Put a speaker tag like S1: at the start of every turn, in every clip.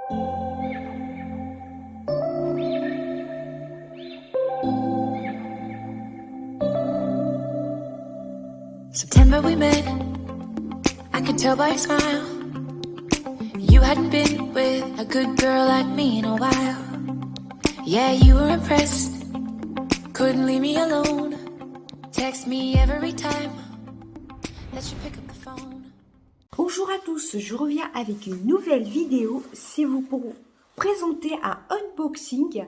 S1: September we met, I could tell by your smile. You hadn't been with a good girl like me in a while. Yeah, you were impressed, couldn't leave me alone. Text me every time that you pick up the phone.
S2: Bonjour à tous, je reviens avec une nouvelle vidéo. C'est vous pour vous présenter un unboxing.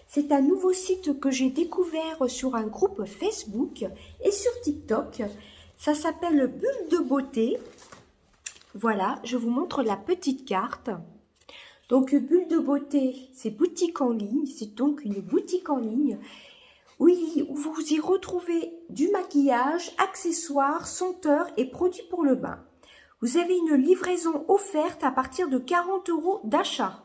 S2: C'est un nouveau site que j'ai découvert sur un groupe Facebook et sur TikTok. Ça s'appelle Bulle de Beauté. Voilà, je vous montre la petite carte. Donc Bulle de Beauté, c'est boutique en ligne. C'est donc une boutique en ligne. Oui, vous y retrouvez du maquillage, accessoires, senteurs et produits pour le bain. Vous avez une livraison offerte à partir de 40 € d'achat.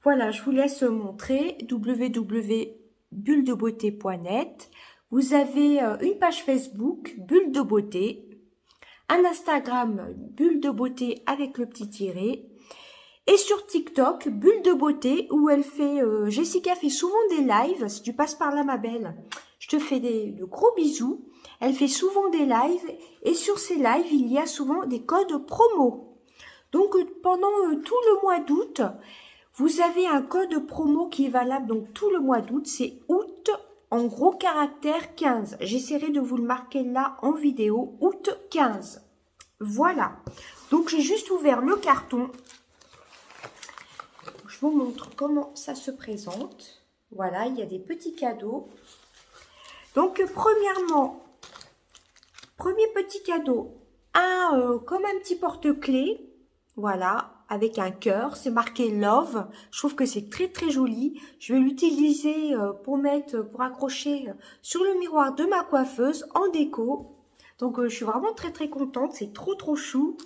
S2: Voilà, je vous laisse montrer www.bulledebeauté.net. Vous avez une page Facebook, Bulle de Beauté, un Instagram, Bulle de Beauté avec le petit tiret, et sur TikTok, Bulle de Beauté, où elle fait, Jessica fait souvent des lives. Si tu passes par là, ma belle, je te fais de gros bisous. Elle fait souvent des lives, et sur ces lives, il y a souvent des codes promo. Donc, pendant tout le mois d'août, vous avez un code promo qui est valable donc tout le mois d'août, c'est août en gros caractère 15. J'essaierai de vous le marquer là en vidéo, août 15. Voilà. Donc j'ai juste ouvert le carton. Je vous montre comment ça se présente. Voilà, il y a des petits cadeaux. Donc premièrement, premier petit cadeau, comme un petit porte-clés. Voilà, avec un cœur, c'est marqué Love. Je trouve que c'est très très joli. Je vais l'utiliser pour accrocher sur le miroir de ma coiffeuse en déco. Donc je suis vraiment très très contente, c'est trop trop chou.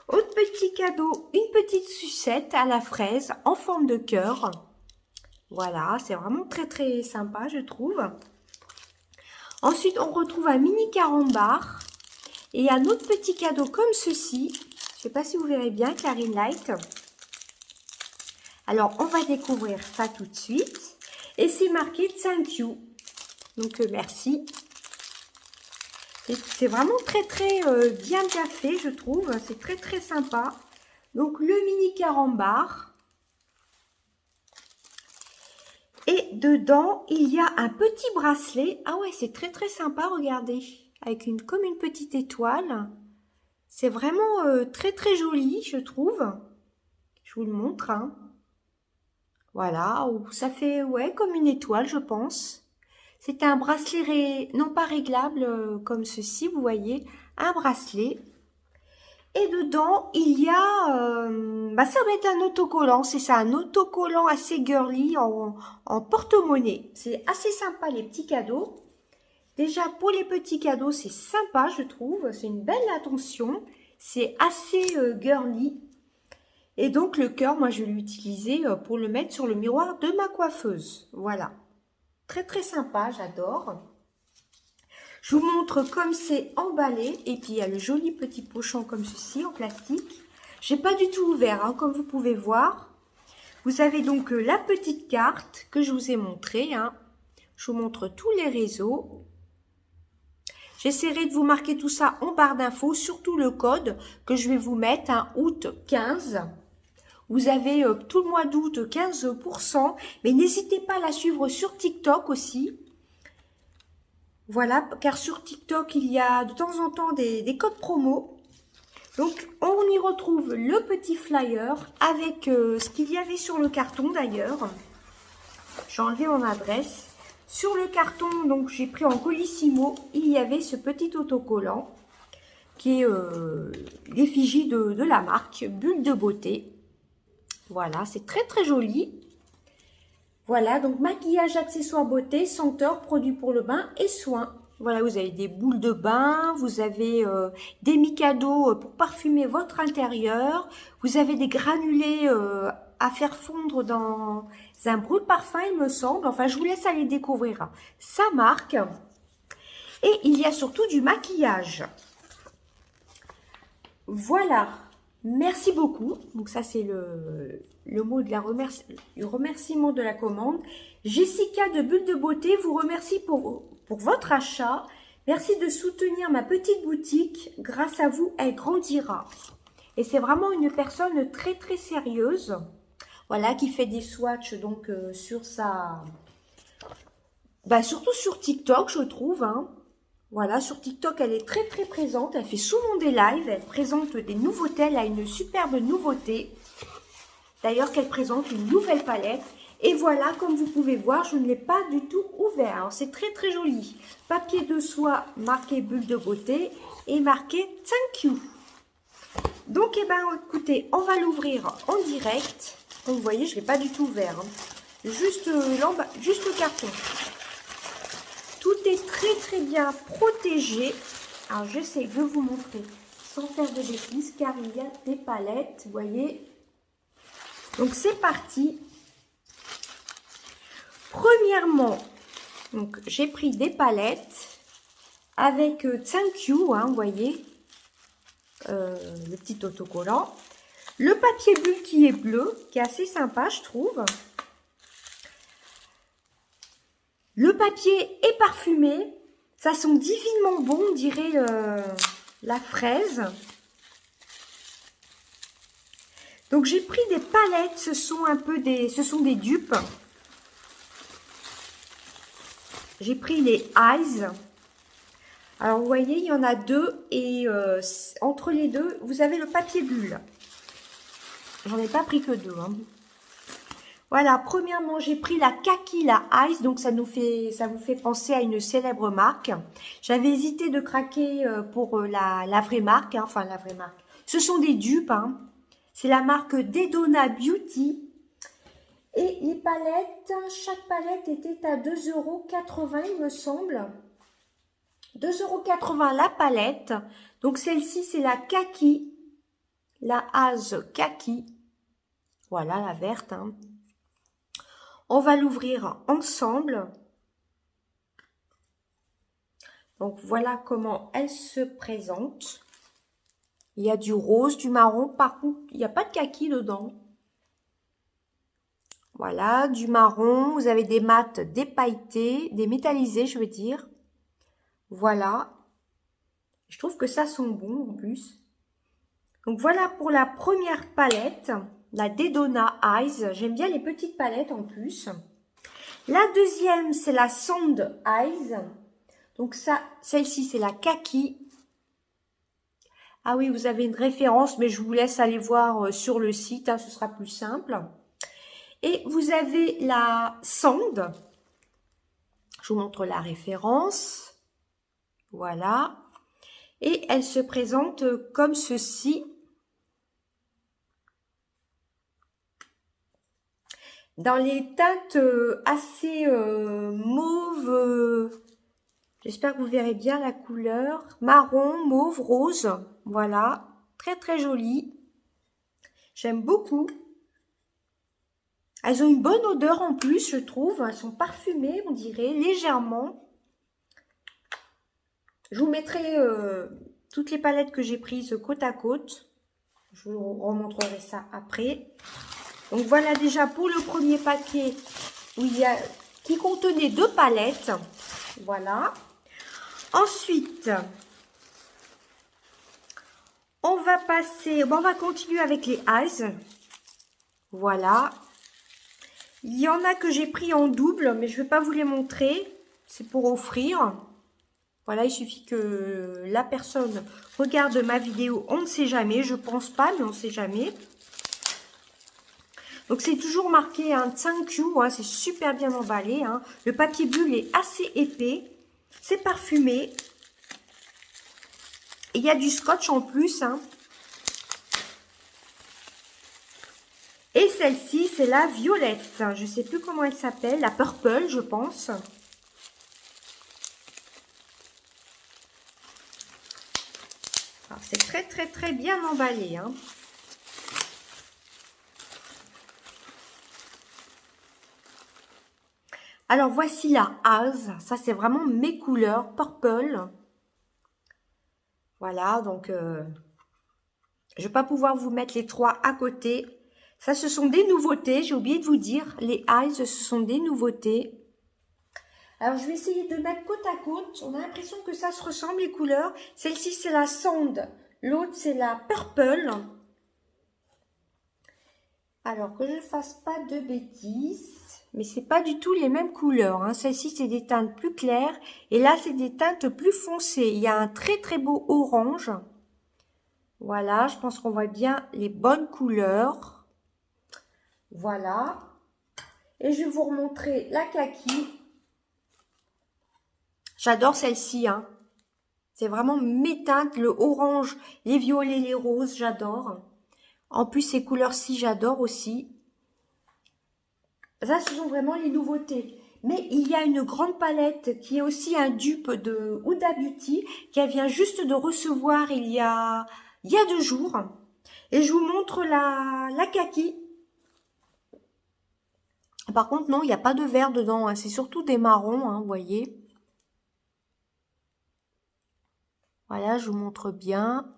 S2: Autre petit cadeau, une petite sucette à la fraise en forme de cœur. Voilà, c'est vraiment très très sympa je trouve. Ensuite on retrouve un mini carambar et un autre petit cadeau comme ceci. Je ne sais pas si vous verrez bien, Clarine Light. Alors, on va découvrir ça tout de suite. Et c'est marqué « Thank you ». Donc, merci. C'est vraiment très, très bien fait, je trouve. C'est très, très sympa. Donc, le mini carambar. Et dedans, il y a un petit bracelet. Ah ouais, c'est très, très sympa, regardez. Avec comme une petite étoile. C'est vraiment très très joli, je trouve. Je vous le montre. Hein. Voilà, ça fait ouais comme une étoile, je pense. C'est un bracelet, non pas réglable comme ceci, vous voyez, un bracelet. Et dedans, il y a, ça va être un autocollant, c'est ça, un autocollant assez girly en porte-monnaie. C'est assez sympa les petits cadeaux. Déjà, pour les petits cadeaux, c'est sympa, je trouve. C'est une belle attention. C'est assez girly. Et donc, le cœur, moi, je vais l'utiliser pour le mettre sur le miroir de ma coiffeuse. Voilà. Très, très sympa, j'adore. Je vous montre comme c'est emballé. Et puis, il y a le joli petit pochon comme ceci, en plastique. J'ai pas du tout ouvert, hein, comme vous pouvez voir. Vous avez donc la petite carte que je vous ai montrée. Hein. Je vous montre tous les réseaux. J'essaierai de vous marquer tout ça en barre d'infos, surtout le code que je vais vous mettre, hein, août 15. Vous avez tout le mois d'août 15%, mais n'hésitez pas à la suivre sur TikTok aussi. Voilà, car sur TikTok, il y a de temps en temps des codes promo. Donc, on y retrouve le petit flyer avec ce qu'il y avait sur le carton d'ailleurs. J'ai enlevé mon adresse. Sur le carton, donc j'ai pris en colissimo, il y avait ce petit autocollant qui est l'effigie de la marque Bulle de Beauté. Voilà, c'est très très joli. Voilà, donc maquillage, accessoires beauté, senteurs, produits pour le bain et soins. Voilà, vous avez des boules de bain, vous avez des micados pour parfumer votre intérieur, vous avez des granulés à faire fondre dans un brûle-parfum, il me semble. Enfin, je vous laisse aller découvrir sa marque. Et il y a surtout du maquillage. Voilà. Merci beaucoup. Donc ça, c'est le mot de le remerciement de la commande. Jessica de Bulle de Beauté vous remercie pour votre achat. Merci de soutenir ma petite boutique. Grâce à vous, elle grandira. Et c'est vraiment une personne très très sérieuse. Voilà, qui fait des swatchs donc sur sa... Bah, surtout sur TikTok, je trouve. Hein. Voilà, sur TikTok, elle est très très présente. Elle fait souvent des lives. Elle présente des nouveautés. Elle a une superbe nouveauté. D'ailleurs, qu'elle présente une nouvelle palette. Et voilà, comme vous pouvez voir, je ne l'ai pas du tout ouvert. C'est très très joli. Papier de soie marqué Bulle de Beauté et marqué Thank you. Donc, eh ben, écoutez, on va l'ouvrir en direct. Comme vous voyez, je ne l'ai pas du tout ouvert. Hein. Juste le carton. Tout est très très bien protégé. Alors j'essaie de vous montrer sans faire de bêtises car il y a des palettes, vous voyez. Donc c'est parti. Premièrement, donc j'ai pris des palettes avec Thank you, hein, vous voyez, le petit autocollant. Le papier bulle qui est bleu, qui est assez sympa je trouve. Le papier est parfumé, ça sent divinement bon, on dirait la fraise. Donc j'ai pris des palettes, ce sont des dupes. J'ai pris les Eyes. Alors vous voyez, il y en a deux et entre les deux, vous avez le papier bulle. J'en ai pas pris que deux. Hein. Voilà, premièrement, j'ai pris la Kaki, la Ice, donc ça vous fait penser à une célèbre marque. J'avais hésité de craquer pour la vraie marque, hein, enfin la vraie marque. Ce sont des dupes, hein. C'est la marque Dedona Beauty. Et les palettes, chaque palette était à 2,80 € il me semble. 2,80 € la palette. Donc celle-ci, c'est la Kaki, la Ice Kaki. Voilà, la verte, hein. On va l'ouvrir ensemble. Donc, voilà comment elle se présente. Il y a du rose, du marron. Par contre, il n'y a pas de kaki dedans. Voilà, du marron. Vous avez des mats dépailletés, des métallisés, je veux dire. Voilà. Je trouve que ça sent bon en plus. Donc, voilà pour la première palette. La Dedona Eyes. J'aime bien les petites palettes en plus. La deuxième, c'est la Sand Eyes. Donc ça, celle-ci, c'est la Kaki. Ah oui, vous avez une référence, mais je vous laisse aller voir sur le site. Hein, ce sera plus simple. Et vous avez la Sand. Je vous montre la référence. Voilà. Et elle se présente comme ceci. Dans les teintes assez mauve, j'espère que vous verrez bien la couleur, marron, mauve, rose, voilà, très très jolie, j'aime beaucoup. Elles ont une bonne odeur en plus, je trouve, elles sont parfumées, on dirait, légèrement. Je vous mettrai toutes les palettes que j'ai prises côte à côte, je vous remontrerai ça après. Donc voilà déjà pour le premier paquet qui contenait 2 palettes. Voilà. Ensuite, on va continuer avec les Eyes. Voilà. Il y en a que j'ai pris en double, mais je ne vais pas vous les montrer. C'est pour offrir. Voilà, il suffit que la personne regarde ma vidéo. On ne sait jamais. Je pense pas, mais on ne sait jamais. Donc, c'est toujours marqué un thank you, hein, c'est super bien emballé. Hein. Le papier bulle est assez épais. C'est parfumé. Et il y a du scotch en plus. Hein. Et celle-ci, c'est la violette. Je ne sais plus comment elle s'appelle. La purple, je pense. C'est très, très, très bien emballé. Hein. Alors, voici la Eyes. Ça, c'est vraiment mes couleurs. Purple. Voilà, donc Je ne vais pas pouvoir vous mettre les 3 à côté. Ça, ce sont des nouveautés. J'ai oublié de vous dire, les eyes, ce sont des nouveautés. Alors, je vais essayer de mettre côte à côte. On a l'impression que ça se ressemble, les couleurs. Celle-ci, c'est la sand. L'autre, c'est la purple. Alors, que je ne fasse pas de bêtises. Mais c'est pas du tout les mêmes couleurs. Hein. Celle-ci, c'est des teintes plus claires. Et là, c'est des teintes plus foncées. Il y a un très, très beau orange. Voilà, je pense qu'on voit bien les bonnes couleurs. Voilà. Et je vais vous remontrer la kaki. J'adore celle-ci. Hein. C'est vraiment mes teintes, le orange, les violets, les roses, j'adore. En plus, ces couleurs-ci, j'adore aussi. Ça, ce sont vraiment les nouveautés. Mais il y a une grande palette qui est aussi un dupe de Huda Beauty qu'elle vient juste de recevoir il y a 2 jours. Et je vous montre la kaki. Par contre, non, il n'y a pas de vert dedans. Hein. C'est surtout des marrons, hein, vous voyez. Voilà, je vous montre bien.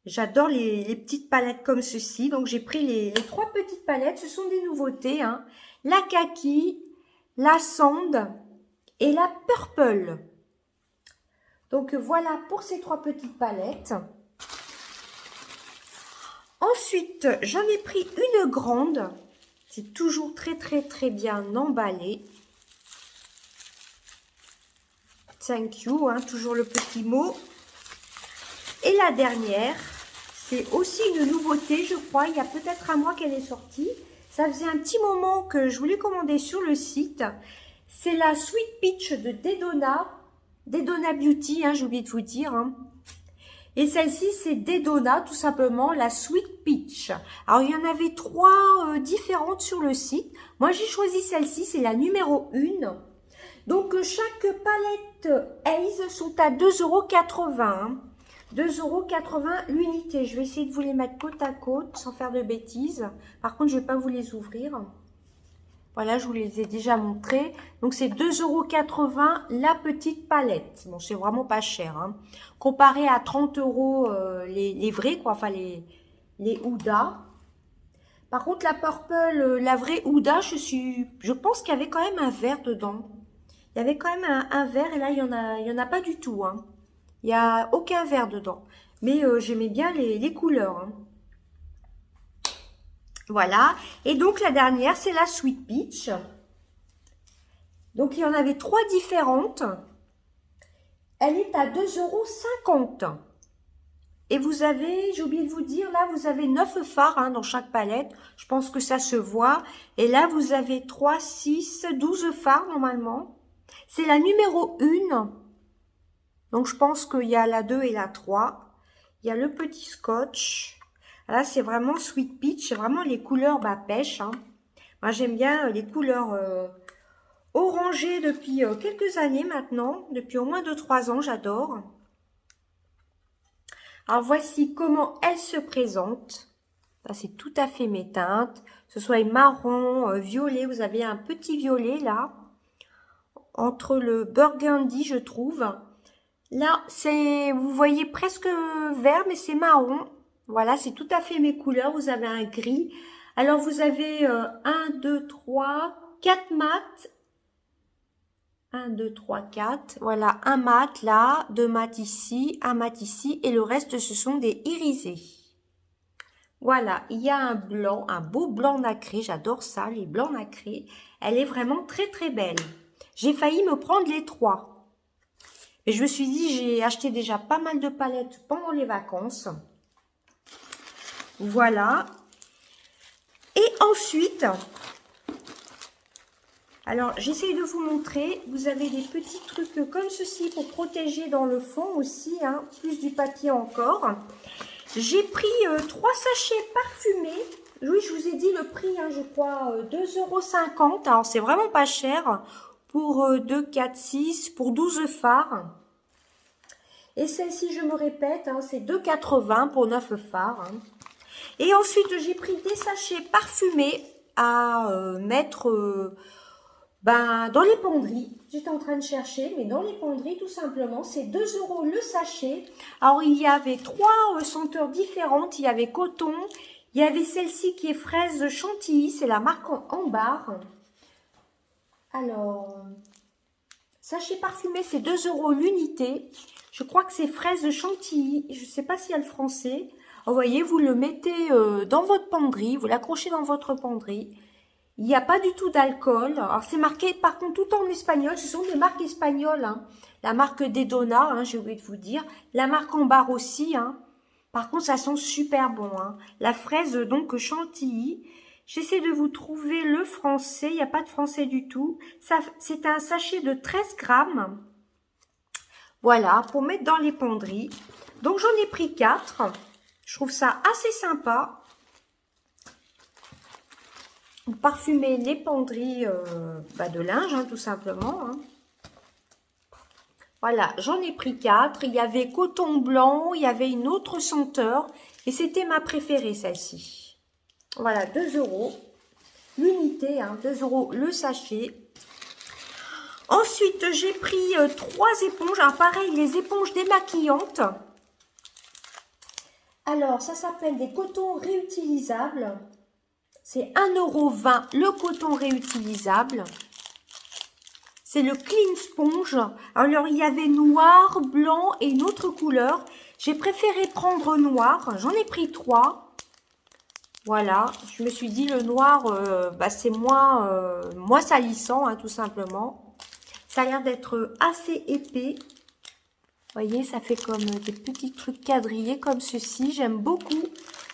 S2: J'adore les petites palettes comme ceci. Donc, j'ai pris les 3 petites palettes. Ce sont des nouveautés. Hein. La kaki, la sand et la purple. Donc, voilà pour ces 3 petites palettes. Ensuite, j'en ai pris une grande. C'est toujours très, très, très bien emballé. Thank you, hein, toujours le petit mot. Et la dernière, c'est aussi une nouveauté, je crois. Il y a peut-être un mois qu'elle est sortie. Ça faisait un petit moment que je voulais commander sur le site. C'est la Sweet Peach de Dedona. Dedona Beauty, hein, j'ai oublié de vous dire. Hein. Et celle-ci, c'est Dedona, tout simplement, la Sweet Peach. Alors, il y en avait 3 différentes sur le site. Moi, j'ai choisi celle-ci, c'est la numéro 1. Donc, chaque palette Ace sont à 2,80 €. 2,80 € l'unité. Je vais essayer de vous les mettre côte à côte sans faire de bêtises. Par contre, je ne vais pas vous les ouvrir. Voilà, je vous les ai déjà montrés. Donc, c'est 2,80 € la petite palette. Bon, c'est vraiment pas cher. Hein. Comparé à 30 € les vrais, quoi. Enfin, les Huda. Par contre, la purple, la vraie Huda, je pense qu'il y avait quand même un vert dedans. Il y avait quand même un vert et là, il y en a pas du tout. Hein. Il n'y a aucun vert dedans. Mais j'aimais bien les couleurs. Hein. Voilà. Et donc, la dernière, c'est la Sweet Peach. Donc, il y en avait 3 différentes. Elle est à 2,50 €. Et vous avez, j'ai oublié de vous dire, là, vous avez 9 fards hein, dans chaque palette. Je pense que ça se voit. Et là, vous avez 3, 6, 12 fards normalement. C'est la numéro 1. Donc, je pense qu'il y a la 2 et la 3. Il y a le petit scotch. Là, c'est vraiment Sweet Peach. C'est vraiment les couleurs pêche. Hein. Moi, j'aime bien les couleurs orangées depuis quelques années maintenant. Depuis au moins 2-3 ans, j'adore. Alors, voici comment elle se présente. Ça, c'est tout à fait mes teintes. Que ce soit marron, violet. Vous avez un petit violet, là. Entre le burgundy, je trouve. Là, vous voyez presque vert, mais c'est marron. Voilà, c'est tout à fait mes couleurs. Vous avez un gris. Alors, vous avez 1, 2, 3, 4 mats. 1, 2, 3, 4. Voilà, un mat là, 2 mats ici, un mat ici. Et le reste, ce sont des irisés. Voilà, il y a un blanc, un beau blanc nacré. J'adore ça, les blancs nacrés. Elle est vraiment très, très belle. J'ai failli me prendre les 3. Mais je me suis dit, j'ai acheté déjà pas mal de palettes pendant les vacances. Voilà. Et ensuite, alors j'essaye de vous montrer. Vous avez des petits trucs comme ceci pour protéger dans le fond aussi. Hein, plus du papier encore. J'ai pris 3 sachets parfumés. Oui, je vous ai dit le prix, hein, je crois, 2,50 €. Alors, c'est vraiment pas cher. Pour 2, 4, 6, pour 12 fards. Et celle-ci, je me répète, hein, c'est 2,80 € pour 9 fards. Hein. Et ensuite, j'ai pris des sachets parfumés à mettre Ben, dans les penderies, j'étais en train de chercher, mais dans les penderies, tout simplement, c'est 2 € le sachet. Alors, il y avait 3 senteurs différentes. Il y avait coton, il y avait celle-ci qui est fraise chantilly, c'est la marque en barre. Alors, sachet parfumé, c'est 2 € l'unité. Je crois que c'est fraise chantilly, je ne sais pas s'il y a le français. Vous voyez, vous le mettez dans votre penderie, vous l'accrochez dans votre penderie. Il n'y a pas du tout d'alcool. Alors, c'est marqué, par contre, tout en espagnol. Ce sont des marques espagnoles. Hein. La marque Dedona, hein, j'ai oublié de vous dire. La marque en barre aussi. Hein. Par contre, ça sent super bon. Hein. La fraise, donc, chantilly. J'essaie de vous trouver le français. Il n'y a pas de français du tout. C'est un sachet de 13 grammes. Voilà, pour mettre dans les penderies. Donc, j'en ai pris 4. Je trouve ça assez sympa. Parfumer les penderies de linge, hein, tout simplement. Hein. Voilà, j'en ai pris 4. Il y avait coton blanc, il y avait une autre senteur. Et c'était ma préférée, celle-ci. Voilà, 2 € l'unité, hein, 2 € le sachet. Ensuite, j'ai pris 3 éponges. Alors, pareil, les éponges démaquillantes. Alors, ça s'appelle des cotons réutilisables. C'est 1,20 € le coton réutilisable. C'est le Clean Sponge. Alors, il y avait noir, blanc et une autre couleur. J'ai préféré prendre noir. J'en ai pris 3. Voilà. Je me suis dit, le noir, c'est moins salissant, hein, tout simplement. Ça a l'air d'être assez épais. Vous voyez, ça fait comme des petits trucs quadrillés comme ceci. J'aime beaucoup.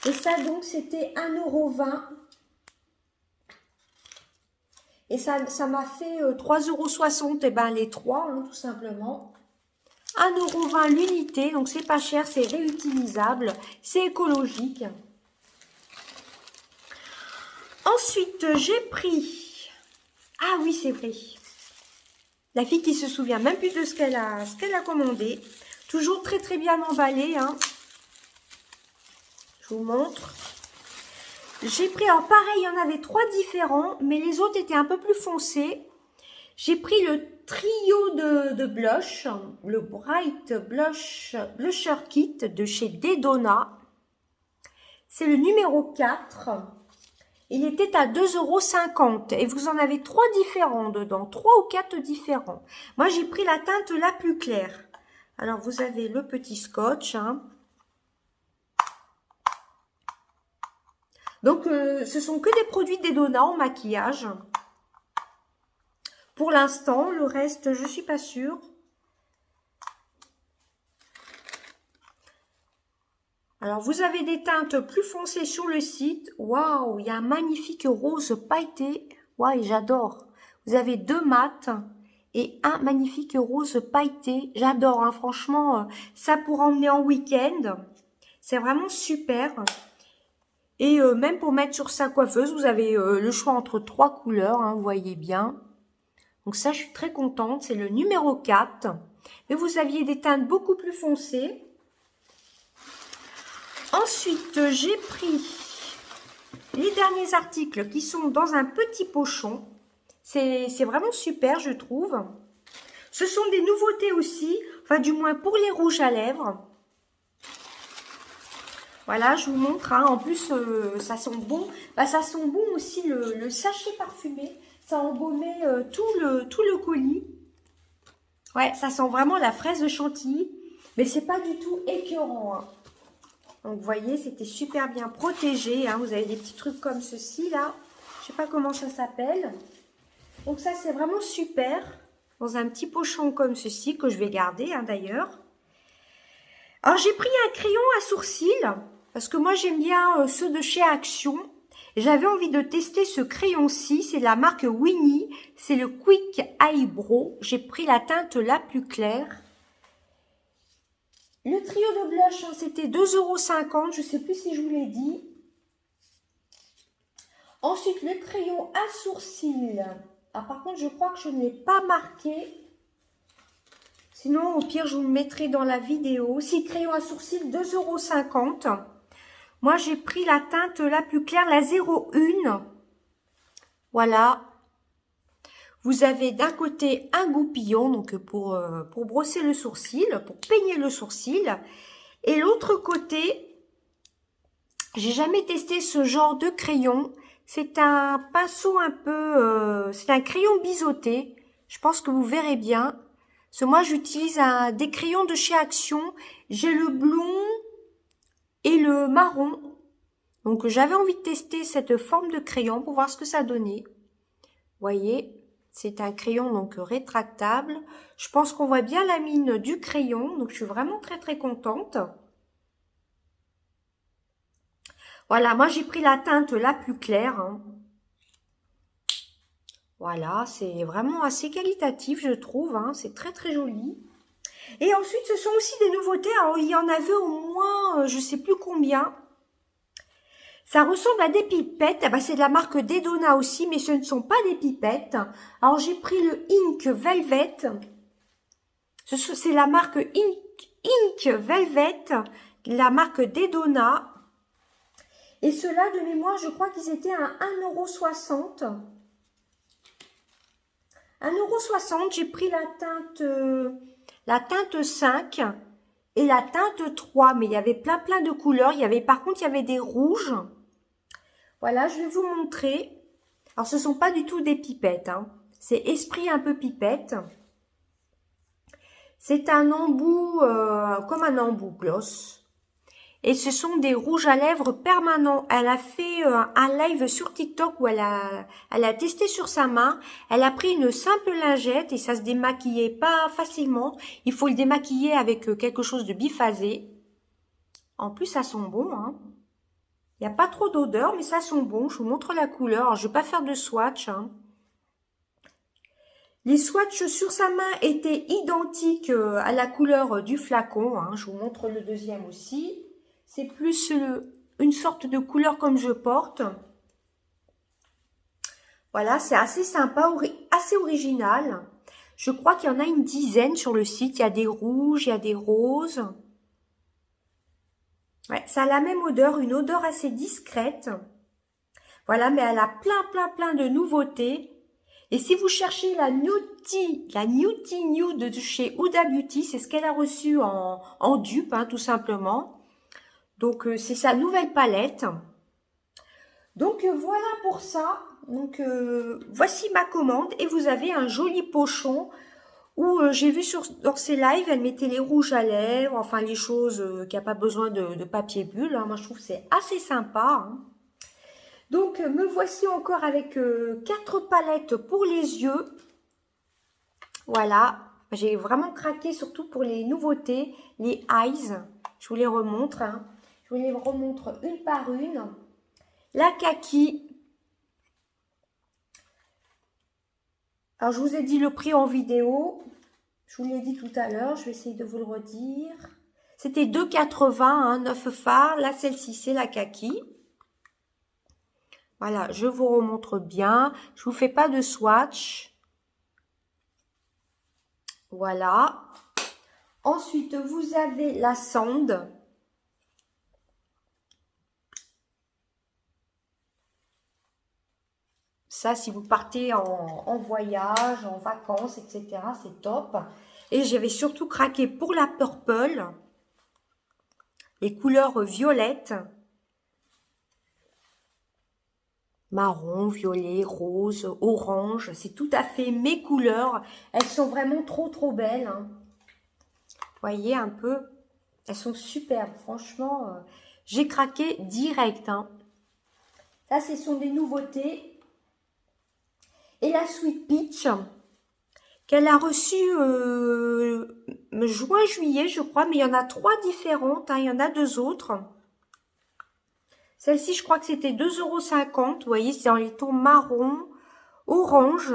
S2: Et ça, donc, c'était 1,20 €. Et ça m'a fait 3,60 €, et ben les 3, hein, tout simplement. 1,20 € l'unité, donc c'est pas cher, c'est réutilisable, c'est écologique. Ensuite, j'ai pris... Ah oui, c'est vrai. La fille qui se souvient même plus de ce qu'elle a commandé. Toujours très très bien emballé. Hein. Je vous montre. J'ai pris, alors pareil, il y en avait 3 différents, mais les autres étaient un peu plus foncés. J'ai pris le trio de blush, le Bright Blusher Kit de chez Dedona. C'est le numéro 4. Il était à 2,50 € et vous en avez 3 différents dedans, 3 ou 4 différents. Moi, j'ai pris la teinte la plus claire. Alors, vous avez le petit scotch, hein. Donc, ce sont que des produits Dedona en maquillage. Pour l'instant, le reste, je ne suis pas sûre. Alors, vous avez des teintes plus foncées sur le site. Waouh, il y a un magnifique rose pailleté. Waouh, j'adore. Vous avez 2 mats et un magnifique rose pailleté. J'adore, hein, franchement, ça pour emmener en week-end. C'est vraiment super. Et même pour mettre sur sa coiffeuse, vous avez le choix entre 3 couleurs, hein, vous voyez bien. Donc ça, je suis très contente. C'est le numéro 4. Mais vous aviez des teintes beaucoup plus foncées. Ensuite, j'ai pris les derniers articles qui sont dans un petit pochon. C'est vraiment super, je trouve. Ce sont des nouveautés aussi, enfin du moins pour les rouges à lèvres. Voilà, je vous montre. Hein. En plus, ça sent bon. Bah, ça sent bon aussi le sachet parfumé. Ça a embaumé tout le colis. Ouais, ça sent vraiment la fraise de chantilly. Mais c'est pas du tout écœurant. Hein. Donc, vous voyez, c'était super bien protégé. Hein. Vous avez des petits trucs comme ceci, là. Je sais pas comment ça s'appelle. Donc, ça, c'est vraiment super. Dans un petit pochon comme ceci, que je vais garder, hein, d'ailleurs. Alors, j'ai pris un crayon à sourcils. Parce que moi, j'aime bien ceux de chez Action. J'avais envie de tester ce crayon-ci. C'est la marque Winnie. C'est le Quick Eyebrow. J'ai pris la teinte la plus claire. Le trio de blush, hein, c'était 2,50 €. Je ne sais plus si je vous l'ai dit. Ensuite, le crayon à sourcils. Ah, par contre, je crois que je ne l'ai pas marqué. Sinon, au pire, je vous le mettrai dans la vidéo. Si crayon à sourcils, 2,50 €. Moi, j'ai pris la teinte la plus claire, la 01. Voilà. Vous avez d'un côté un goupillon, donc pour brosser le sourcil, pour peigner le sourcil. Et l'autre côté, j'ai jamais testé ce genre de crayon. C'est un pinceau un peu... c'est un crayon biseauté. Je pense que vous verrez bien. Parce que moi, j'utilise des crayons de chez Action. J'ai le blond et le marron. Donc, j'avais envie de tester cette forme de crayon pour voir ce que ça donnait. Vous voyez, c'est un crayon donc rétractable. Je pense qu'on voit bien la mine du crayon. Donc, je suis vraiment très, très contente. Voilà, moi, j'ai pris la teinte la plus claire. Hein. Voilà, c'est vraiment assez qualitatif, je trouve. Hein. C'est très, très joli. Et ensuite, ce sont aussi des nouveautés. Alors, il y en avait au moins, je sais plus combien. Ça ressemble à des pipettes. Eh ben, c'est de la marque Dedona aussi, mais ce ne sont pas des pipettes. Alors, j'ai pris le Ink Velvet. C'est la marque Ink Velvet, la marque Dedona. Et ceux-là, de mémoire, je crois qu'ils étaient à 1,60 €. 1,60 €, j'ai pris la teinte 5 et la teinte 3, mais il y avait plein de couleurs. Par contre, il y avait des rouges. Voilà, je vais vous montrer. Alors, ce ne sont pas du tout des pipettes. Hein. C'est esprit un peu pipette. C'est un embout, comme un embout gloss. Et ce sont des rouges à lèvres permanents. Elle a fait un live sur TikTok où elle a testé sur sa main. Elle a pris une simple lingette et ça se démaquillait pas facilement. Il faut le démaquiller avec quelque chose de biphasé. En plus, ça sent bon. Hein. Il n'y a pas trop d'odeur, mais ça sent bon. Je vous montre la couleur. Alors, je ne vais pas faire de swatch. Hein. Les swatchs sur sa main étaient identiques à la couleur du flacon. Hein. Je vous montre le deuxième aussi. C'est plus une sorte de couleur comme je porte. Voilà, c'est assez sympa, assez original. Je crois qu'il y en a une dizaine sur le site. Il y a des rouges, il y a des roses. Ouais, ça a la même odeur, une odeur assez discrète. Voilà, mais elle a plein de nouveautés. Et si vous cherchez la Nutty Nude de chez Huda Beauty, c'est ce qu'elle a reçu en dupe, hein, tout simplement. Donc, c'est sa nouvelle palette. Donc, voilà pour ça. Donc, voici ma commande. Et vous avez un joli pochon où j'ai vu dans ses lives, elle mettait les rouges à lèvres, enfin les choses qui n'ont pas besoin de papier bulle. Hein. Moi, je trouve que c'est assez sympa. Hein. Donc, me voici encore avec 4 palettes pour les yeux. Voilà. J'ai vraiment craqué surtout pour les nouveautés, les eyes. Je vous les remontre. Hein. Je vous les remontre une par une. La kaki. Alors, je vous ai dit le prix en vidéo. Je vous l'ai dit tout à l'heure. Je vais essayer de vous le redire. C'était 2,80, hein, 9 fards. Là, celle-ci, c'est la kaki. Voilà, je vous remontre bien. Je vous fais pas de swatch. Voilà. Ensuite, vous avez la sand. Ça, si vous partez en voyage, en vacances, etc., c'est top. Et j'avais surtout craqué pour la purple. Les couleurs violettes. Marron, violet, rose, orange. C'est tout à fait mes couleurs. Elles sont vraiment trop belles. Hein. Vous voyez un peu. Elles sont superbes. Franchement, j'ai craqué direct. Hein. Ça, ce sont des nouveautés. Et la Sweet Peach, qu'elle a reçue juin-juillet, je crois. Mais il y en a 3 différentes. Hein, il y en a 2 autres. Celle-ci, je crois que c'était 2,50 €. Vous voyez, c'est dans les tons marron, orange.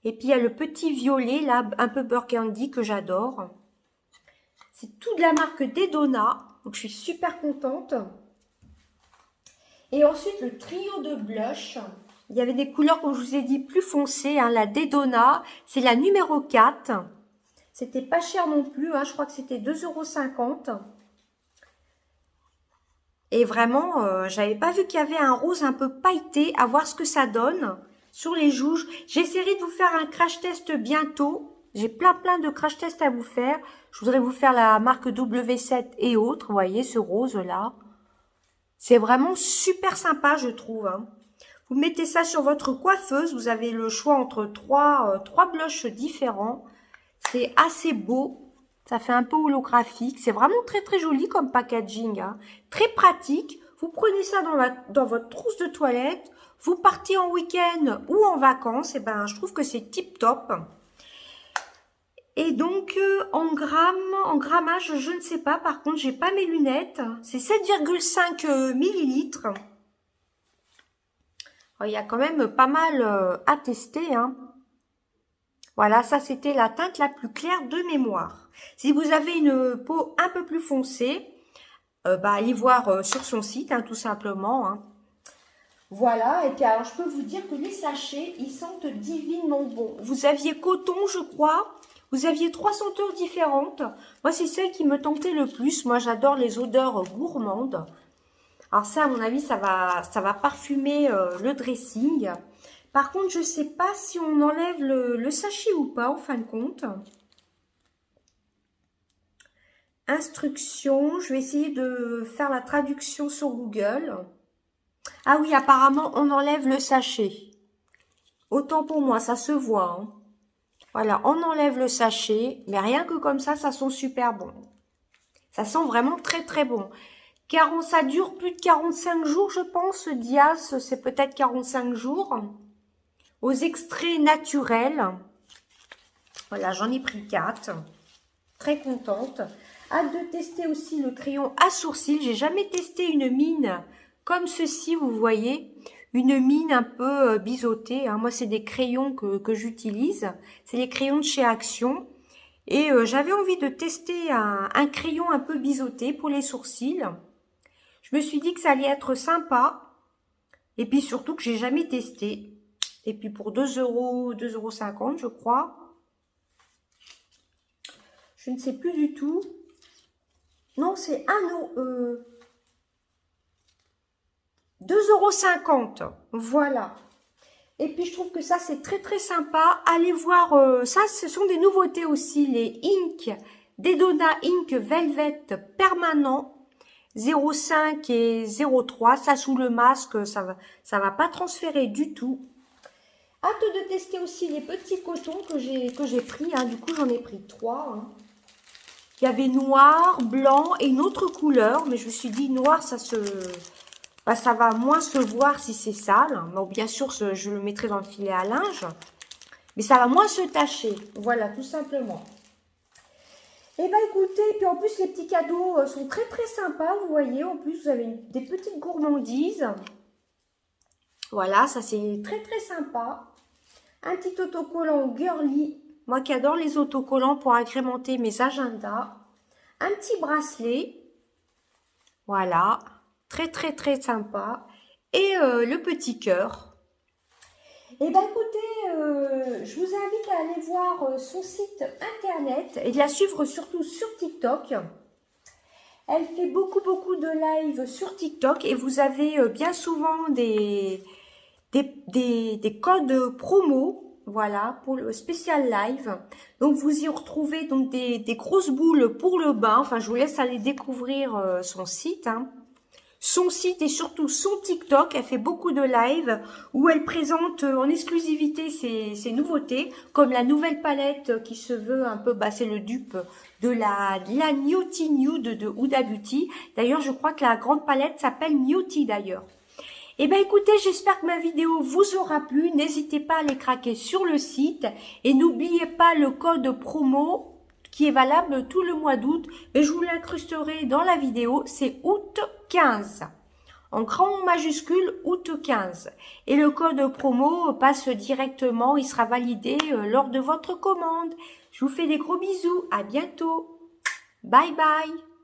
S2: Et puis, il y a le petit violet, là, un peu burgundy, que j'adore. C'est tout de la marque Dedona. Donc, je suis super contente. Et ensuite, le trio de blush. Il y avait des couleurs, comme je vous ai dit, plus foncées. Hein. La Dedona, c'est la numéro 4. C'était pas cher non plus. Hein. Je crois que c'était 2,50 €. Et vraiment, j'avais pas vu qu'il y avait un rose un peu pailleté. À voir ce que ça donne. sur les joues. J'essaierai de vous faire un crash test bientôt. J'ai plein de crash tests à vous faire. Je voudrais vous faire la marque W7 et autres. Vous voyez ce rose là. C'est vraiment super sympa, je trouve. Hein. Vous mettez ça sur votre coiffeuse. Vous avez le choix entre trois blushs différents. C'est assez beau. Ça fait un peu holographique. C'est vraiment très joli comme packaging. Hein. Très pratique. Vous prenez ça dans votre trousse de toilette. Vous partez en week-end ou en vacances. Et ben, je trouve que c'est tip top. Et donc, en grammage, je ne sais pas. Par contre, j'ai pas mes lunettes. C'est 7,5 millilitres. Il y a quand même pas mal à tester. Hein. Voilà, ça c'était la teinte la plus claire de mémoire. Si vous avez une peau un peu plus foncée, allez voir sur son site, hein, tout simplement. Hein. Voilà, et puis alors je peux vous dire que les sachets, ils sentent divinement bon. Vous aviez coton, je crois. Vous aviez 3 senteurs différentes. Moi, c'est celle qui me tentait le plus. Moi, j'adore les odeurs gourmandes. Alors ça, à mon avis, ça va parfumer le dressing. Par contre, je ne sais pas si on enlève le sachet ou pas, en fin de compte. Instructions. Je vais essayer de faire la traduction sur Google. Ah oui, apparemment, on enlève le sachet. Autant pour moi, ça se voit. Hein. Voilà, on enlève le sachet, mais rien que comme ça sent super bon. Ça sent vraiment très bon. Ça dure plus de 45 jours, je pense. Dias, c'est peut-être 45 jours. Aux extraits naturels. Voilà, j'en ai pris 4. Très contente. Hâte de tester aussi le crayon à sourcils. J'ai jamais testé une mine comme ceci, vous voyez. Une mine un peu biseautée. Hein. Moi, c'est des crayons que j'utilise. C'est les crayons de chez Action. Et j'avais envie de tester un crayon un peu biseauté pour les sourcils. Je me suis dit que ça allait être sympa. Et puis surtout que j'ai jamais testé. Et puis pour 2 €, 2,50 €, je crois. Je ne sais plus du tout. Non, c'est 2,50 €. Voilà. Et puis, je trouve que ça, c'est très sympa. Allez voir, ça, ce sont des nouveautés aussi. Les Ink, Dedona Ink Velvet permanent, 0,5 et 0,3. Ça, sous le masque, ça va pas transférer du tout. Hâte de tester aussi les petits cotons que j'ai pris. Hein. Du coup, j'en ai pris 3. Hein. Il y avait noir, blanc et une autre couleur. Mais je me suis dit, noir, ça va moins se voir si c'est sale. Bon, bien sûr, je le mettrai dans le filet à linge. Mais ça va moins se tacher. Voilà, tout simplement. Et bien, écoutez, puis en plus, les petits cadeaux sont très sympas. Vous voyez, en plus, vous avez des petites gourmandises. Voilà, ça c'est très sympa. Un petit autocollant girly. Moi qui adore les autocollants pour agrémenter mes agendas. Un petit bracelet. Voilà. Très sympa. Et le petit cœur. Et bien écoutez, je vous invite à aller voir son site internet et de la suivre surtout sur TikTok. Elle fait beaucoup de live sur TikTok et vous avez bien souvent des codes promo, voilà, pour le spécial live. Donc vous y retrouvez donc des grosses boules pour le bain. Enfin, je vous laisse aller découvrir son site, hein. Son site et surtout son TikTok. Elle fait beaucoup de live où elle présente en exclusivité ses nouveautés, comme la nouvelle palette qui se veut un peu, c'est le dupe de la Newty Nude de Huda Beauty. D'ailleurs, je crois que la grande palette s'appelle Newty d'ailleurs. Eh bien, écoutez, j'espère que ma vidéo vous aura plu. N'hésitez pas à les craquer sur le site et n'oubliez pas le code promo qui est valable tout le mois d'août, et je vous l'incrusterai dans la vidéo, c'est août 15, en grand majuscule août 15, et le code promo passe directement, il sera validé lors de votre commande. Je vous fais des gros bisous, à bientôt, bye bye.